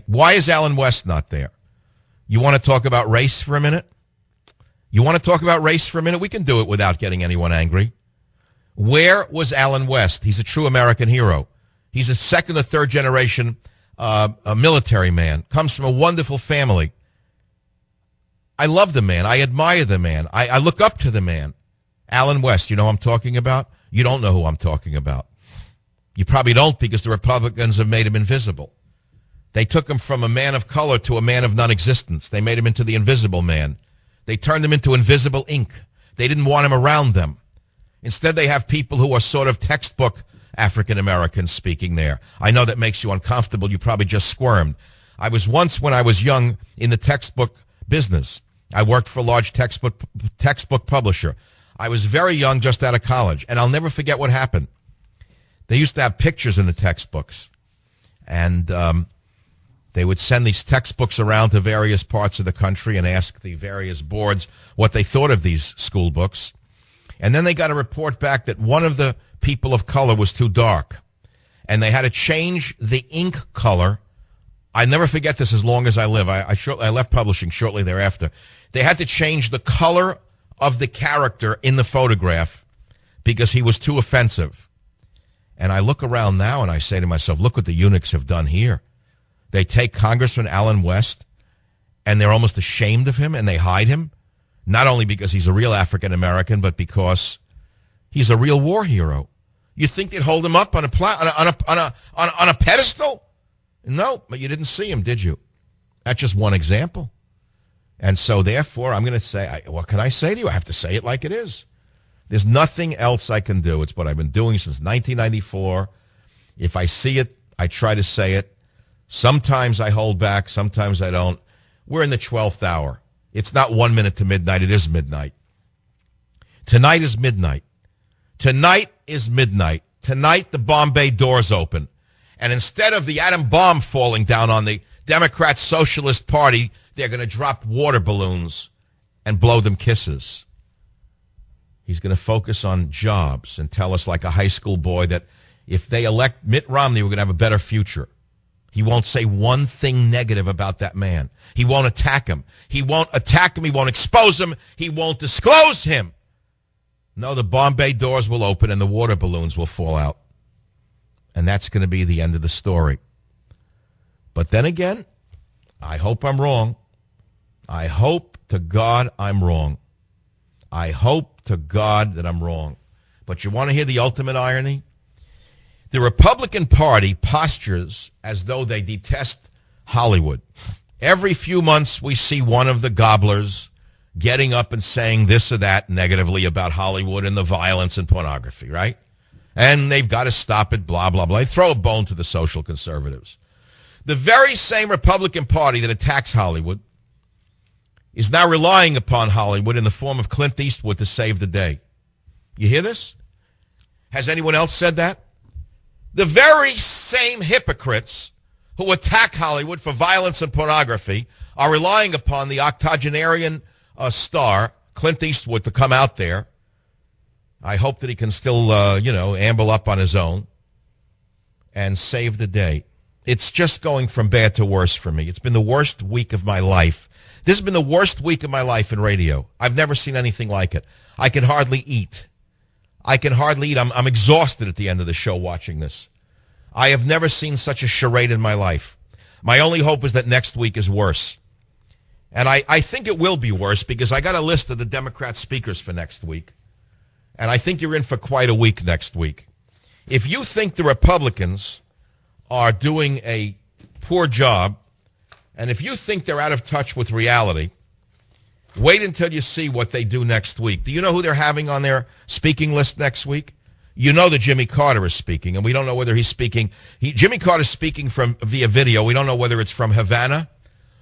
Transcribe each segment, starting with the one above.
Why is Alan West not there? You want to talk about race for a minute? You want to talk about race for a minute? We can do it without getting anyone angry. Where was Alan West? He's a true American hero. He's a second or third generation a military man. Comes from a wonderful family. I love the man. I admire the man. I look up to the man. Alan West, you know who I'm talking about? You don't know who I'm talking about. You probably don't, because the Republicans have made him invisible. They took him from a man of color to a man of non-existence. They made him into the invisible man. They turned him into invisible ink. They didn't want him around them. Instead, they have people who are sort of textbook African-Americans speaking there. I know that makes you uncomfortable. You probably just squirmed. I was once, when I was young, in the textbook business. I worked for a large textbook publisher. I was very young, just out of college, and I'll never forget what happened. They used to have pictures in the textbooks, and they would send these textbooks around to various parts of the country and ask the various boards what they thought of these school books. And then they got a report back that one of the people of color was too dark, and they had to change the ink color. I never forget this as long as I live. I left publishing shortly thereafter. They had to change the color of the character in the photograph because he was too offensive. And I look around now and I say to myself, look what the eunuchs have done here. They take Congressman Alan West and they're almost ashamed of him, and they hide him, not only because he's a real African American, but because he's a real war hero. You think they'd hold him up on a pedestal? No, but you didn't see him, did you? That's just one example. And so, therefore, I'm going to say, what can I say to you? I have to say it like it is. There's nothing else I can do. It's what I've been doing since 1994. If I see it, I try to say it. Sometimes I hold back. Sometimes I don't. We're in the 12th hour. It's not 1 minute to midnight. It is midnight. Tonight is midnight. Tonight is midnight. Tonight, the Bombay doors open. And instead of the atom bomb falling down on the Democrat Socialist Party, they're going to drop water balloons and blow them kisses. He's going to focus on jobs and tell us like a high school boy that if they elect Mitt Romney, we're going to have a better future. He won't say one thing negative about that man. He won't attack him. He won't attack him. He won't expose him. He won't disclose him. No, the Bombay doors will open and the water balloons will fall out. And that's going to be the end of the story. But then again, I hope I'm wrong. I hope to God I'm wrong. I hope to God that I'm wrong. But you want to hear the ultimate irony? The Republican Party postures as though they detest Hollywood. Every few months we see one of the gobblers getting up and saying this or that negatively about Hollywood and the violence and pornography, right? And they've got to stop it, blah, blah, blah. They throw a bone to the social conservatives. The very same Republican Party that attacks Hollywood is now relying upon Hollywood in the form of Clint Eastwood to save the day. You hear this? Has anyone else said that? The very same hypocrites who attack Hollywood for violence and pornography are relying upon the octogenarian star, Clint Eastwood, to come out there. I hope that he can still, amble up on his own and save the day. It's just going from bad to worse for me. It's been the worst week of my life. This has been the worst week of my life in radio. I've never seen anything like it. I can hardly eat. I'm exhausted at the end of the show watching this. I have never seen such a charade in my life. My only hope is that next week is worse. And I think it will be worse because I got a list of the Democrat speakers for next week. And I think you're in for quite a week next week. If you think the Republicans are doing a poor job, and if you think they're out of touch with reality, wait until you see what they do next week. Do you know who they're having on their speaking list next week? You know that Jimmy Carter is speaking, and we don't know whether he's speaking. Jimmy Carter's speaking via video. We don't know whether it's from Havana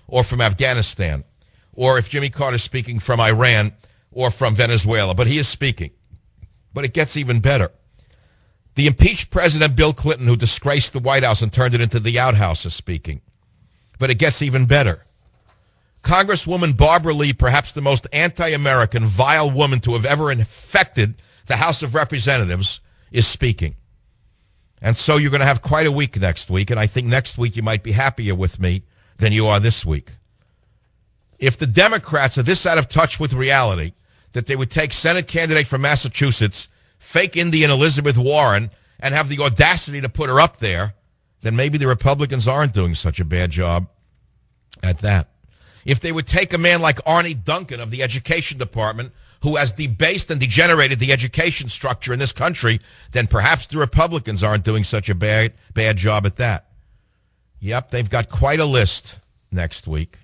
or from Afghanistan, or if Jimmy Carter's speaking from Iran or from Venezuela, but he is speaking. But it gets even better. The impeached President Bill Clinton, who disgraced the White House and turned it into the outhouse, is speaking. But it gets even better. Congresswoman Barbara Lee, perhaps the most anti-American, vile woman to have ever infected the House of Representatives, is speaking. And so you're going to have quite a week next week, and I think next week you might be happier with me than you are this week. If the Democrats are this out of touch with reality that they would take Senate candidate from Massachusetts, fake Indian Elizabeth Warren, and have the audacity to put her up there, then maybe the Republicans aren't doing such a bad job at that. If they would take a man like Arnie Duncan of the Education Department, who has debased and degenerated the education structure in this country, then perhaps the Republicans aren't doing such a bad job at that. Yep, they've got quite a list next week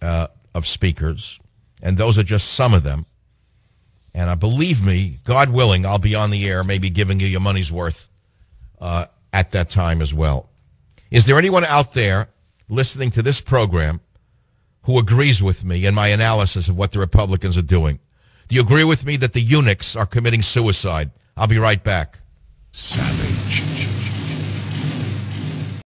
of speakers, and those are just some of them. And believe me, God willing, I'll be on the air, maybe giving you your money's worth at that time as well. Is there anyone out there listening to this program who agrees with me in my analysis of what the Republicans are doing? Do you agree with me that the eunuchs are committing suicide? I'll be right back. Savvy.